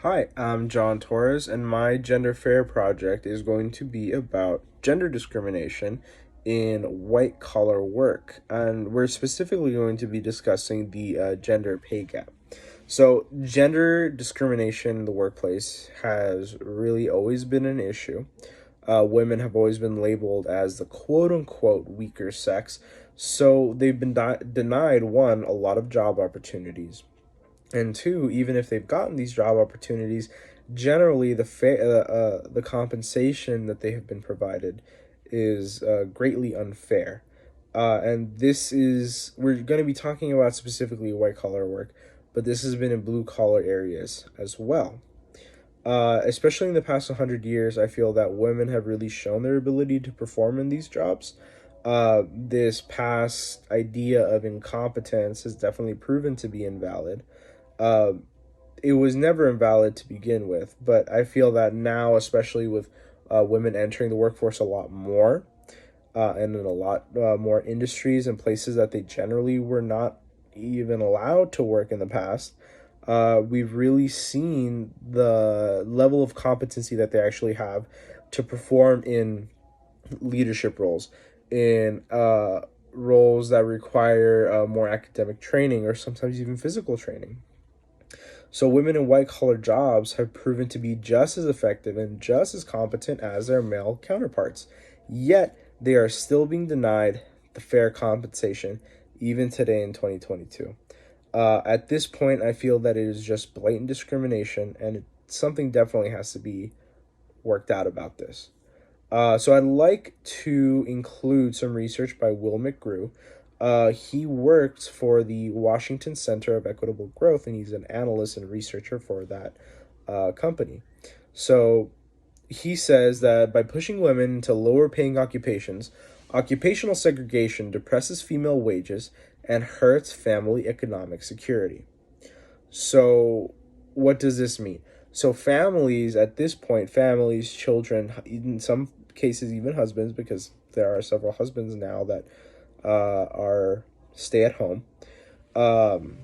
Hi, I'm John Torres, and my Gender Fair project is going to be about gender discrimination in white collar work. And we're specifically going to be discussing the gender pay gap. So, gender discrimination in the workplace has really always been an issue. Women have always been labeled as the quote unquote weaker sex, so they've been denied, one, a lot of job opportunities, and two, even if they've gotten these job opportunities, generally the compensation that they have been provided is greatly unfair. And this is we're going to be talking about specifically white collar work, but this has been in blue collar areas as well. Especially in the past 100 years, I feel that women have really shown their ability to perform in these jobs. This past idea of incompetence has definitely proven to be invalid. uh, it was never invalid to begin with, but I feel that now, especially with women entering the workforce a lot more, and in a lot more industries and places that they generally were not even allowed to work in the past, we've really seen the level of competency that they actually have to perform in leadership roles, in roles that require more academic training or sometimes even physical training. So women in white collar jobs have proven to be just as effective and just as competent as their male counterparts. Yet they are still being denied the fair compensation even today in 2022. At this point, I feel that it is just blatant discrimination, and something definitely has to be worked out about this. So I'd like to include some research by Will McGrew. He works for the Washington Center of Equitable Growth, and he's an analyst and researcher for that company. So he says that by pushing women into lower paying occupations, occupational segregation depresses female wages and hurts family economic security. So, what does this mean? So, families at this point, families, children, in some cases, even husbands, because there are several husbands now that are stay at home, um,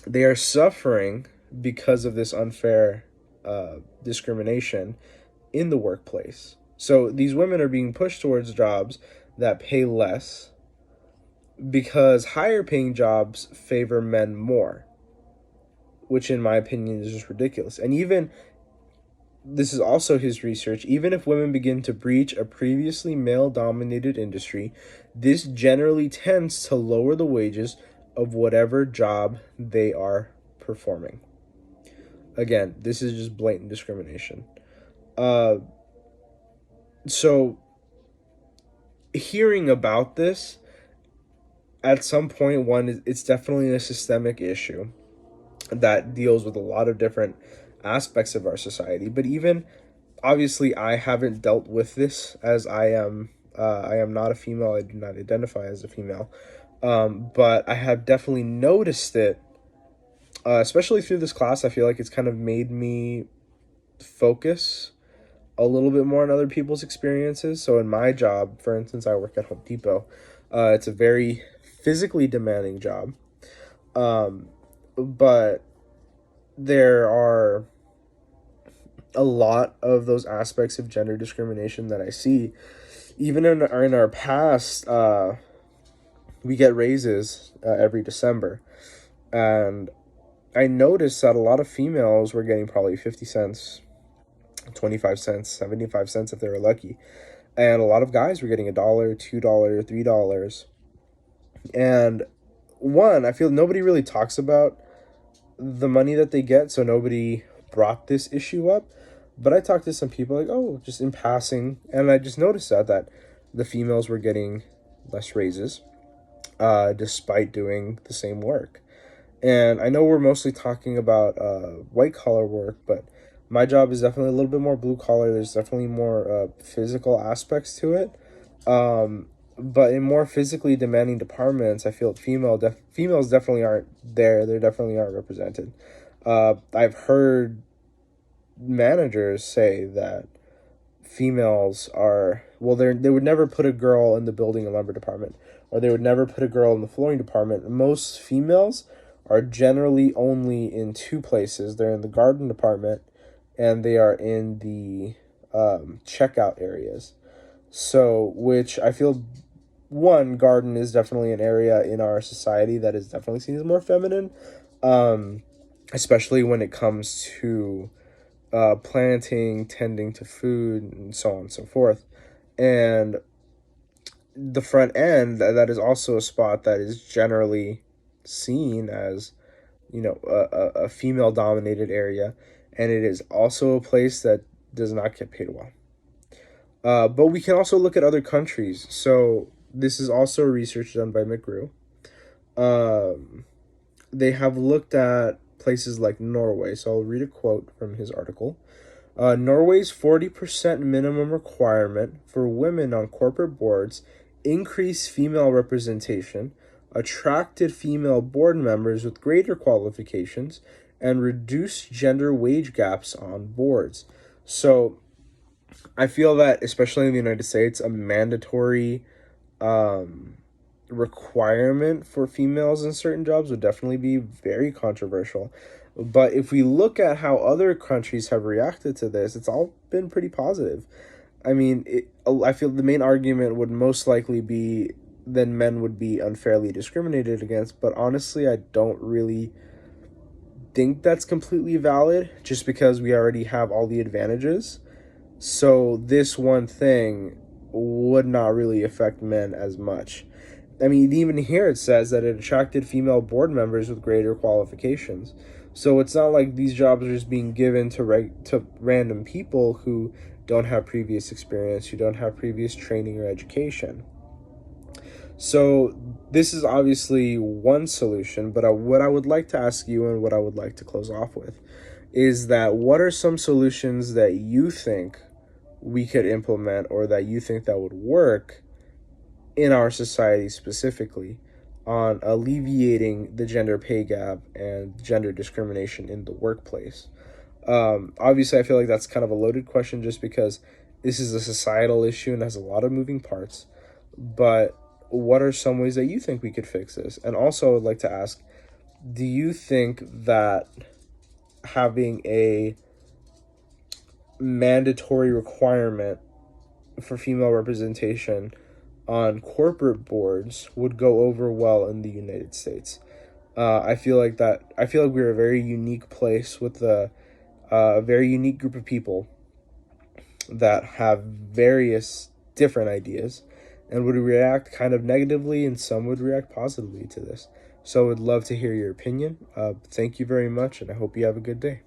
they are suffering because of this unfair discrimination in the workplace. So, these women are being pushed towards jobs that pay less because higher paying jobs favor men more, which in my opinion is just ridiculous. And even this is also his research, even if women begin to breach a previously male dominated industry, this generally tends to lower the wages of whatever job they are performing. Again, this is just blatant discrimination. Uh, so, hearing about this, at some point, one, it's definitely a systemic issue that deals with a lot of different aspects of our society. But even obviously, I haven't dealt with this as I am not a female. I do not identify as a female, but I have definitely noticed it, especially through this class. I feel like it's kind of made me focus a little bit more on other people's experiences. So in my job, for instance, I work at Home Depot. It's a very physically demanding job, um, but there are a lot of those aspects of gender discrimination that I see. Even in our past, we get raises every December. And I noticed that a lot of females were getting probably 50 cents, 25 cents, 75 cents if they were lucky. And a lot of guys were getting $1, $2, $3. And one, I feel nobody really talks about the money that they get, so nobody brought this issue up. But I talked to some people like, oh, just in passing, and I just noticed that the females were getting less raises, despite doing the same work. And I know we're mostly talking about white collar work, but my job is definitely a little bit more blue collar. There's definitely more physical aspects to it. But in more physically demanding departments, I feel females definitely aren't there. They definitely aren't represented. I've heard managers say that females are, well, they would never put a girl in the building and lumber department, or they would never put a girl in the flooring department. Most females are generally only in two places. They're in the garden department, and they are in the checkout areas. So, which I feel, one, garden is definitely an area in our society that is definitely seen as more feminine, um, especially when it comes to planting, tending to food, and so on and so forth. And the front end, that is also a spot that is generally seen as, a female dominated area, and it is also a place that does not get paid well. But we can also look at other countries. So this is also research done by McGrew. Um, they have looked at places like Norway. So I'll read a quote from his article. Norway's 40% minimum requirement for women on corporate boards increased female representation, attracted female board members with greater qualifications, and reduced gender wage gaps on boards. So I feel that, especially in the United States, a mandatory requirement for females in certain jobs would definitely be very controversial. But if we look at how other countries have reacted to this, it's all been pretty positive. I mean, I feel the main argument would most likely be then men would be unfairly discriminated against, but honestly, I don't really think that's completely valid just because we already have all the advantages. So this one thing would not really affect men as much. I mean, even here it says that it attracted female board members with greater qualifications. So it's not like these jobs are just being given to random people who don't have previous experience, who don't have previous training or education. So this is obviously one solution, but what I would like to ask you and what I would like to close off with is that what are some solutions that you think we could implement or that you think that would work in our society specifically on alleviating the gender pay gap and gender discrimination in the workplace? Obviously, I feel like that's kind of a loaded question just because this is a societal issue and has a lot of moving parts. But what are some ways that you think we could fix this? And also, I would like to ask, do you think that having a mandatory requirement for female representation on corporate boards would go over well in the United States? I feel like we're a very unique place with a very unique group of people that have various different ideas and would react kind of negatively, and some would react positively to this. So I would love to hear your opinion. Thank you very much, and I hope you have a good day.